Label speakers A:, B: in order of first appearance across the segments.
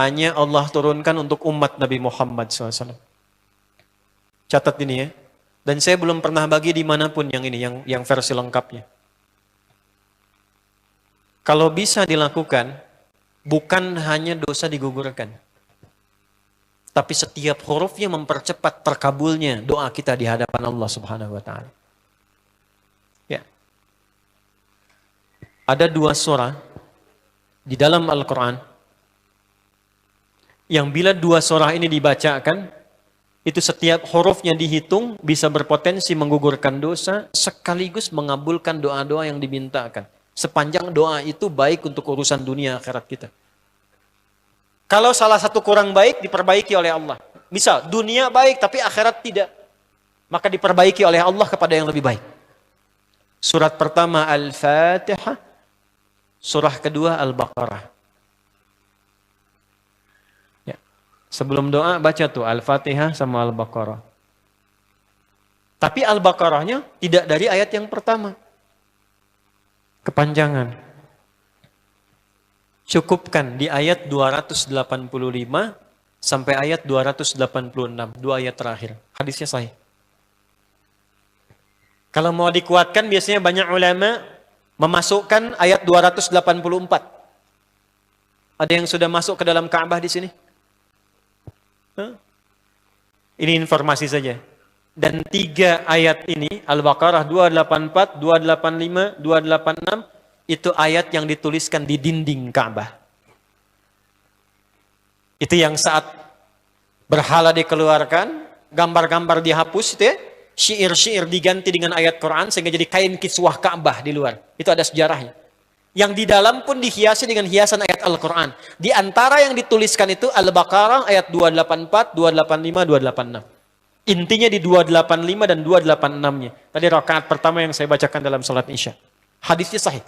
A: hanya Allah turunkan untuk umat Nabi Muhammad SAW. Catat ini ya. Dan saya belum pernah bagi dimanapun yang ini, yang versi lengkapnya. Kalau bisa dilakukan, bukan hanya dosa digugurkan, tapi setiap hurufnya mempercepat terkabulnya doa kita di hadapan Allah Subhanahu wa Ta'ala. Ya. Ada 2 surah di dalam Al-Quran yang bila 2 surah ini dibacakan, itu setiap hurufnya dihitung bisa berpotensi menggugurkan dosa sekaligus mengabulkan doa-doa yang dimintakan. Sepanjang doa itu baik untuk urusan dunia akhirat kita. Kalau salah satu kurang baik, diperbaiki oleh Allah. Misal, dunia baik tapi akhirat tidak. Maka diperbaiki oleh Allah kepada yang lebih baik. Surat pertama Al-Fatihah. Surah kedua Al-Baqarah. Ya. Sebelum doa, baca tuh Al-Fatihah sama Al-Baqarah. Tapi Al-Baqarahnya tidak dari ayat yang pertama. Kepanjangan. Cukupkan di ayat 285 sampai ayat 286, 2 ayat terakhir. Hadisnya sahih. Kalau mau dikuatkan biasanya banyak ulama memasukkan ayat 284. Ada yang sudah masuk ke dalam Ka'bah di sini? Ini informasi saja. Dan 3 ayat ini, Al-Baqarah 284, 285, 286, itu ayat yang dituliskan di dinding Ka'bah. Itu yang saat berhala dikeluarkan, gambar-gambar dihapus, itu ya, syair-syair diganti dengan ayat Quran, sehingga jadi kain kiswah Ka'bah di luar. Itu ada sejarahnya. Yang di dalam pun dihiasi dengan hiasan ayat Al-Quran. Di antara yang dituliskan itu Al-Baqarah ayat 284, 285, 286. Intinya di 285 dan 286-nya. Tadi rakaat pertama yang saya bacakan dalam salat Isya. Hadisnya sahih.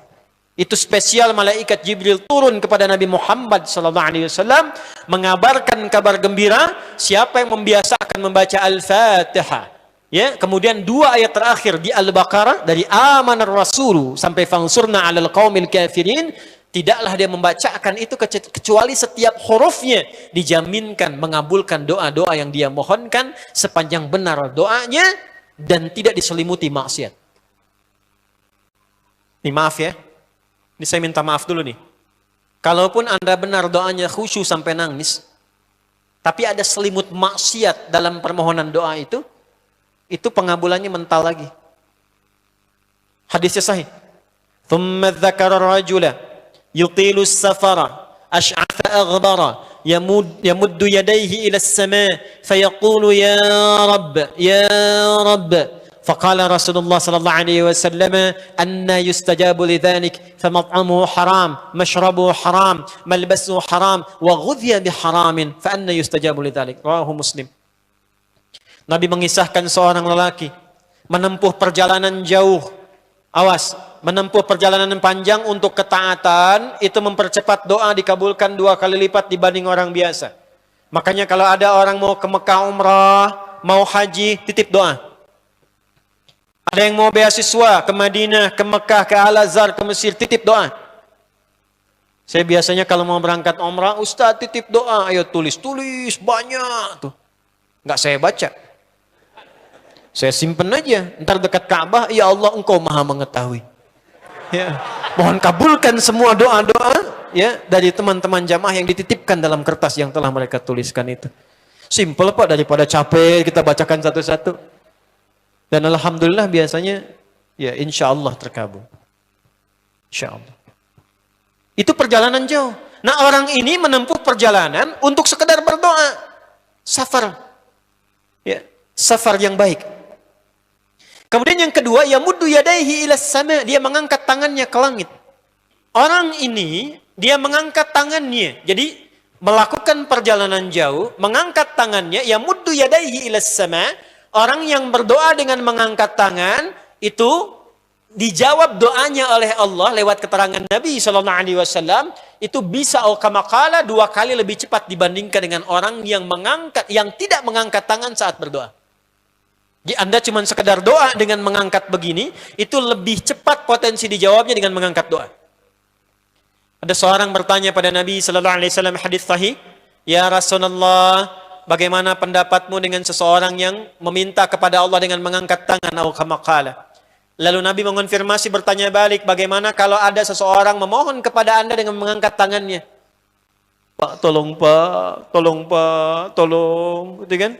A: Itu spesial malaikat Jibril turun kepada Nabi Muhammad SAW mengabarkan kabar gembira siapa yang membiasakan membaca Al-Fatihah. Ya, kemudian 2 ayat terakhir di Al-Baqarah dari amanar rasulu sampai fansurna 'alal qaumil kafirin. Tidaklah dia membacakan itu kecuali setiap hurufnya dijaminkan mengabulkan doa-doa yang dia mohonkan sepanjang benar doanya dan tidak diselimuti maksiat. Ini maaf ya. Ini saya minta maaf dulu nih. Kalaupun Anda benar doanya khusyuk sampai nangis, tapi ada selimut maksiat dalam permohonan doa itu pengabulannya mental lagi. Hadisnya sahih. Thumma dzakara rajula يطيل السفر أشعث أغبر يمد يديه إلى السماء فيقول يا رب فقال رسول الله صلى الله عليه وسلم أن يستجاب لذلك فمطعمه حرام مشربه حرام ملبسه حرام وغذي بحرام فأن يستجاب لذلك رواه مسلم. Nabi mengisahkan seorang lelaki menempuh perjalanan jauh. Awas, menempuh perjalanan panjang untuk ketaatan, itu mempercepat doa dikabulkan 2 kali lipat dibanding orang biasa. Makanya kalau ada orang mau ke Mekah umrah, mau haji, titip doa. Ada yang mau beasiswa ke Madinah, ke Mekah, ke Al-Azhar, ke Mesir, titip doa. Saya biasanya kalau mau berangkat umrah, Ustaz titip doa, ayo tulis banyak tuh. Nggak saya baca. Saya simpen aja, ntar dekat Ka'bah, ya Allah engkau maha mengetahui. Ya. Mohon kabulkan semua doa-doa ya dari teman-teman jamaah yang dititipkan dalam kertas yang telah mereka tuliskan itu. Simple Pak, daripada capek kita bacakan satu-satu. Dan alhamdulillah biasanya ya insya Allah terkabul. Insya Allah. Itu perjalanan jauh. Nah orang ini menempuh perjalanan untuk sekedar berdoa. Safar. Ya, safar yang baik. Kemudian yang kedua, yamuddu yadaihi ilas sama, dia mengangkat tangannya ke langit. Orang ini dia mengangkat tangannya. Jadi melakukan perjalanan jauh, mengangkat tangannya, yamuddu yadaihi ilas sama. Orang yang berdoa dengan mengangkat tangan itu dijawab doanya oleh Allah lewat keterangan Nabi SAW, itu bisa kamakala 2 kali lebih cepat dibandingkan dengan orang yang tidak mengangkat tangan saat berdoa. Jadi Anda cuma sekedar doa dengan mengangkat begini, itu lebih cepat potensi dijawabnya dengan mengangkat doa. Ada seorang bertanya pada Nabi SAW, hadis sahih, Ya Rasulullah, bagaimana pendapatmu dengan seseorang yang meminta kepada Allah dengan mengangkat tangan atau kama qala? Lalu Nabi mengonfirmasi bertanya balik, bagaimana kalau ada seseorang memohon kepada Anda dengan mengangkat tangannya? Pak, tolong Pak, tolong Pak, tolong, gitu kan?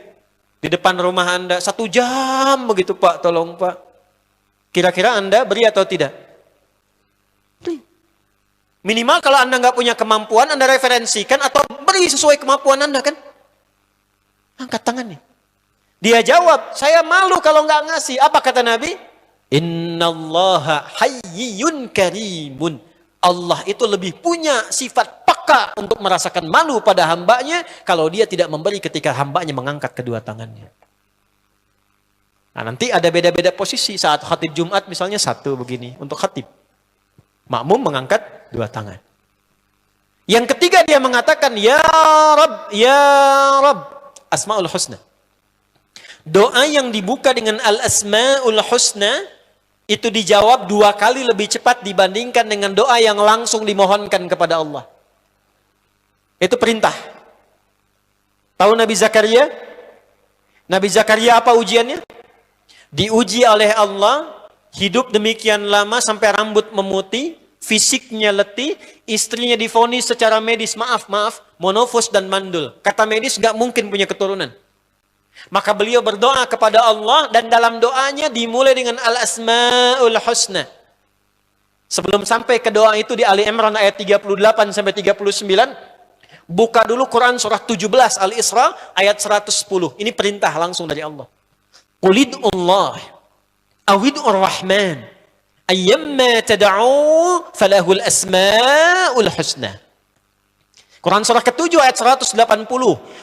A: Di depan rumah Anda 1 jam begitu Pak, tolong Pak. Kira-kira Anda beri atau tidak? Minimal kalau Anda nggak punya kemampuan, Anda referensikan atau beri sesuai kemampuan Anda kan? Angkat tangannya. Dia jawab, saya malu kalau nggak ngasih. Apa kata Nabi? Innallaha hayyun karimun. Allah itu lebih punya sifat peka untuk merasakan malu pada hambanya kalau dia tidak memberi ketika hambanya mengangkat kedua tangannya. Nah, nanti ada beda-beda posisi saat khatib Jumat misalnya 1 begini untuk khatib. Makmum mengangkat 2 tangan. Yang ketiga dia mengatakan, Ya Rabb, Ya Rabb. Asma'ul Husna. Doa yang dibuka dengan Al-Asma'ul Husna itu dijawab 2 kali lebih cepat dibandingkan dengan doa yang langsung dimohonkan kepada Allah. Itu perintah. Tahu Nabi Zakaria? Nabi Zakaria apa ujiannya? Diuji oleh Allah, hidup demikian lama sampai rambut memutih, fisiknya letih, istrinya divonis secara medis, maaf, monofos dan mandul. Kata medis gak mungkin punya keturunan. Maka beliau berdoa kepada Allah dan dalam doanya dimulai dengan Al-Asma'ul Husna. Sebelum sampai ke doa itu di Ali Imran ayat 38 sampai 39, buka dulu Quran surah 17 Al-Isra ayat 110. Ini perintah langsung dari Allah. Qulidullah awidur rahman ayyamma tad'u falahul asma'ul husna. Quran surah ke-7 ayat 180.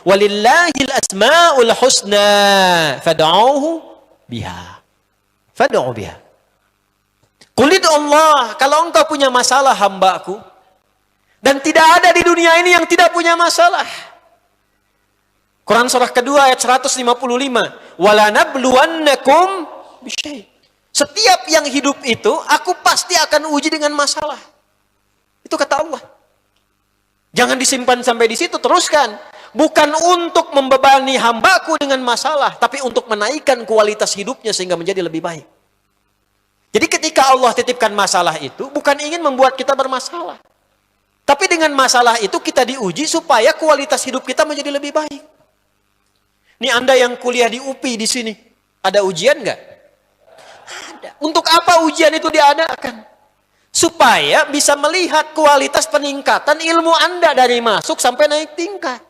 A: Walillahil asma'ul husna fad'uhu biha. Fad'u biha. Qulid Allah, kalau engkau punya masalah hambaku, dan tidak ada di dunia ini yang tidak punya masalah. Quran surah kedua ayat 155. Wala nabluwannakum bisyai. Setiap yang hidup itu, aku pasti akan uji dengan masalah. Itu kata Allah. Jangan disimpan sampai di situ, teruskan. Bukan untuk membebani hambaku dengan masalah, tapi untuk menaikkan kualitas hidupnya sehingga menjadi lebih baik. Jadi ketika Allah titipkan masalah itu, bukan ingin membuat kita bermasalah. Tapi dengan masalah itu kita diuji supaya kualitas hidup kita menjadi lebih baik. Ini Anda yang kuliah di UPI di sini, ada ujian nggak? Ada. Untuk apa ujian itu diadakan? Supaya bisa melihat kualitas peningkatan ilmu Anda dari masuk sampai naik tingkat.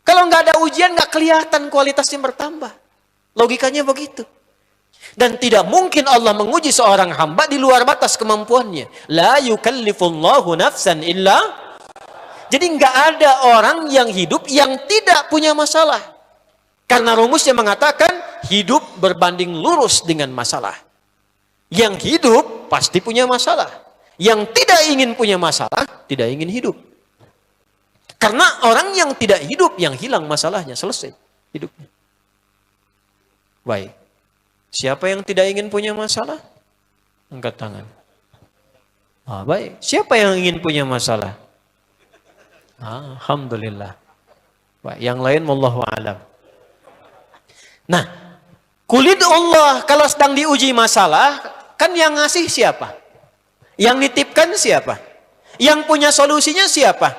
A: Kalau nggak ada ujian, nggak kelihatan kualitasnya bertambah. Logikanya begitu. Dan tidak mungkin Allah menguji seorang hamba di luar batas kemampuannya. La yukallifullahu nafsan illa. Jadi nggak ada orang yang hidup yang tidak punya masalah. Karena rumusnya mengatakan hidup berbanding lurus dengan masalah. Yang hidup pasti punya masalah. Yang tidak ingin punya masalah, tidak ingin hidup. Karena orang yang tidak hidup, yang hilang masalahnya, selesai hidupnya. Baik. Siapa yang tidak ingin punya masalah? Angkat tangan. Baik. Siapa yang ingin punya masalah? Alhamdulillah. Baik. Yang lain, wallahu a'lam. Nah, kulit Allah kalau sedang diuji masalah, kan yang ngasih siapa? Yang nitipkan siapa? Yang punya solusinya siapa?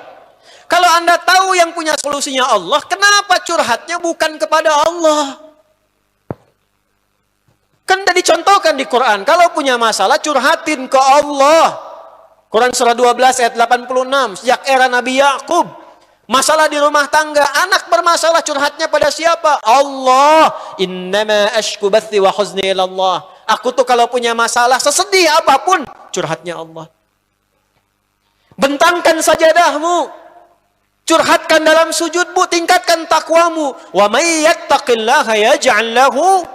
A: Kalau Anda tahu yang punya solusinya Allah, kenapa curhatnya bukan kepada Allah? Kan sudah dicontohkan di Quran, kalau punya masalah curhatin ke Allah. Quran surah 12 ayat 86, sejak era Nabi Yakub, masalah di rumah tangga, anak bermasalah curhatnya pada siapa? Allah. Innama ashku bathi wa huzni ilallah. Aku tuh kalau punya masalah, sesedih apapun, curhatnya Allah. Bentangkan sajadahmu, curhatkan dalam sujudmu, tingkatkan takwamu. Wa may yattaqillaha yaj'al lahu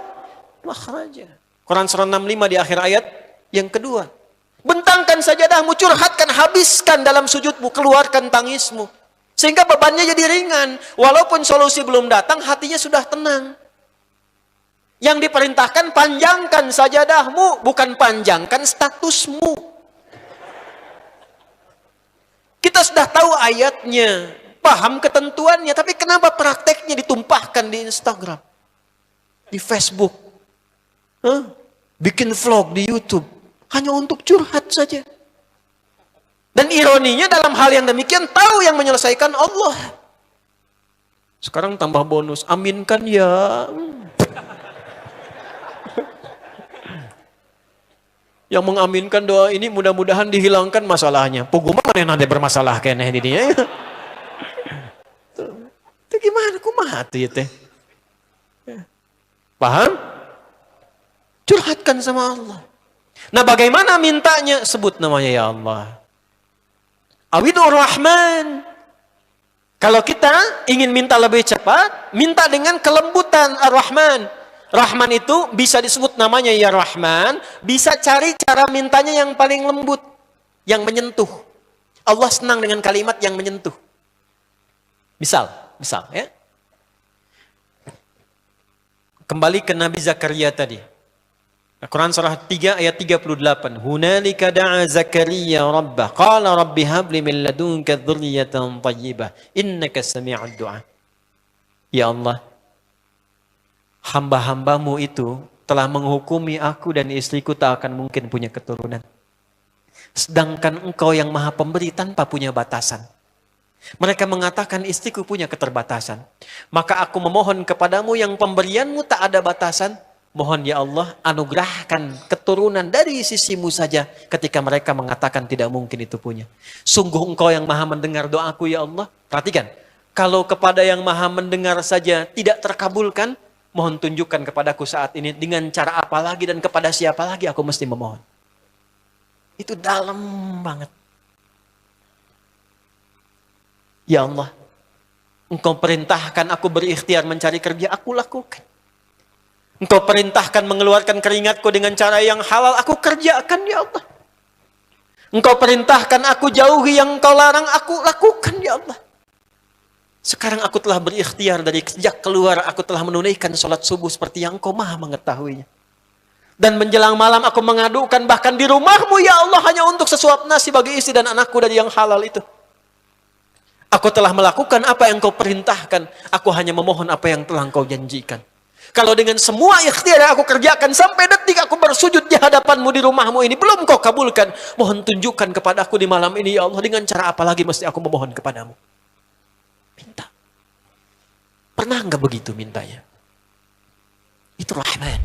A: makhraja. Quran surah 65 di akhir ayat yang kedua. Bentangkan sajadahmu, curhatkan, habiskan dalam sujudmu, keluarkan tangismu. Sehingga bebannya jadi ringan. Walaupun solusi belum datang, hatinya sudah tenang. Yang diperintahkan panjangkan sajadahmu, bukan panjangkan statusmu. Kita sudah tahu ayatnya. paham ketentuannya, tapi kenapa prakteknya ditumpahkan di Instagram, di Facebook, bikin vlog di YouTube, hanya untuk curhat saja. Dan ironinya dalam hal yang demikian, tahu yang menyelesaikan Allah. Sekarang tambah bonus, aminkan ya. Yang mengaminkan doa ini mudah-mudahan dihilangkan masalahnya. Puguma mana yang ada bermasalah kayaknya di dia. Itu gimana? Kumaha tuh ya teh? Paham? Curhatkan sama Allah. Nah bagaimana mintanya? Sebut namanya ya Allah. Awidur Rahman. Kalau kita ingin minta lebih cepat, minta dengan kelembutan Ar-Rahman. Rahman itu bisa disebut namanya ya Rahman, bisa cari cara mintanya yang paling lembut, yang menyentuh. Allah senang dengan kalimat yang menyentuh. Misal ya. Kembali ke Nabi Zakaria tadi. Al-Quran surah 3 ayat 38. Hunalika da'a Zakaria rabbah. Qala rabbi habli min ladunka dzurriyyatan thayyibah. Innaka sami'ud du'a. Ya Allah, hamba-hambamu itu telah menghukumi aku dan istriku tak akan mungkin punya keturunan. Sedangkan engkau yang maha pemberi tanpa punya batasan. Mereka mengatakan istriku punya keterbatasan. Maka aku memohon kepadamu yang pemberianmu tak ada batasan. Mohon ya Allah anugerahkan keturunan dari sisimu saja ketika mereka mengatakan tidak mungkin itu punya. Sungguh engkau yang maha mendengar doaku ya Allah. Perhatikan, kalau kepada yang maha mendengar saja tidak terkabulkan, mohon tunjukkan kepadaku saat ini dengan cara apa lagi dan kepada siapa lagi aku mesti memohon. Itu dalam banget. Ya Allah, engkau perintahkan aku berikhtiar mencari kerja, aku lakukan. Engkau perintahkan mengeluarkan keringatku dengan cara yang halal, aku kerjakan ya Allah. Engkau perintahkan aku jauhi yang engkau larang, aku lakukan ya Allah. Sekarang aku telah berikhtiar dari sejak keluar, aku telah menunaikan sholat subuh seperti yang engkau maha mengetahuinya. Dan menjelang malam aku mengadukan bahkan di rumahmu ya Allah hanya untuk sesuap nasi bagi istri dan anakku dari yang halal itu. Aku telah melakukan apa yang engkau perintahkan, aku hanya memohon apa yang telah engkau janjikan. Kalau dengan semua ikhtiar yang aku kerjakan sampai detik aku bersujud di hadapanmu di rumahmu ini belum kau kabulkan, mohon tunjukkan kepadaku di malam ini ya Allah dengan cara apa lagi mesti aku memohon kepadamu. Minta. Pernah enggak begitu mintanya? Itu Rahman.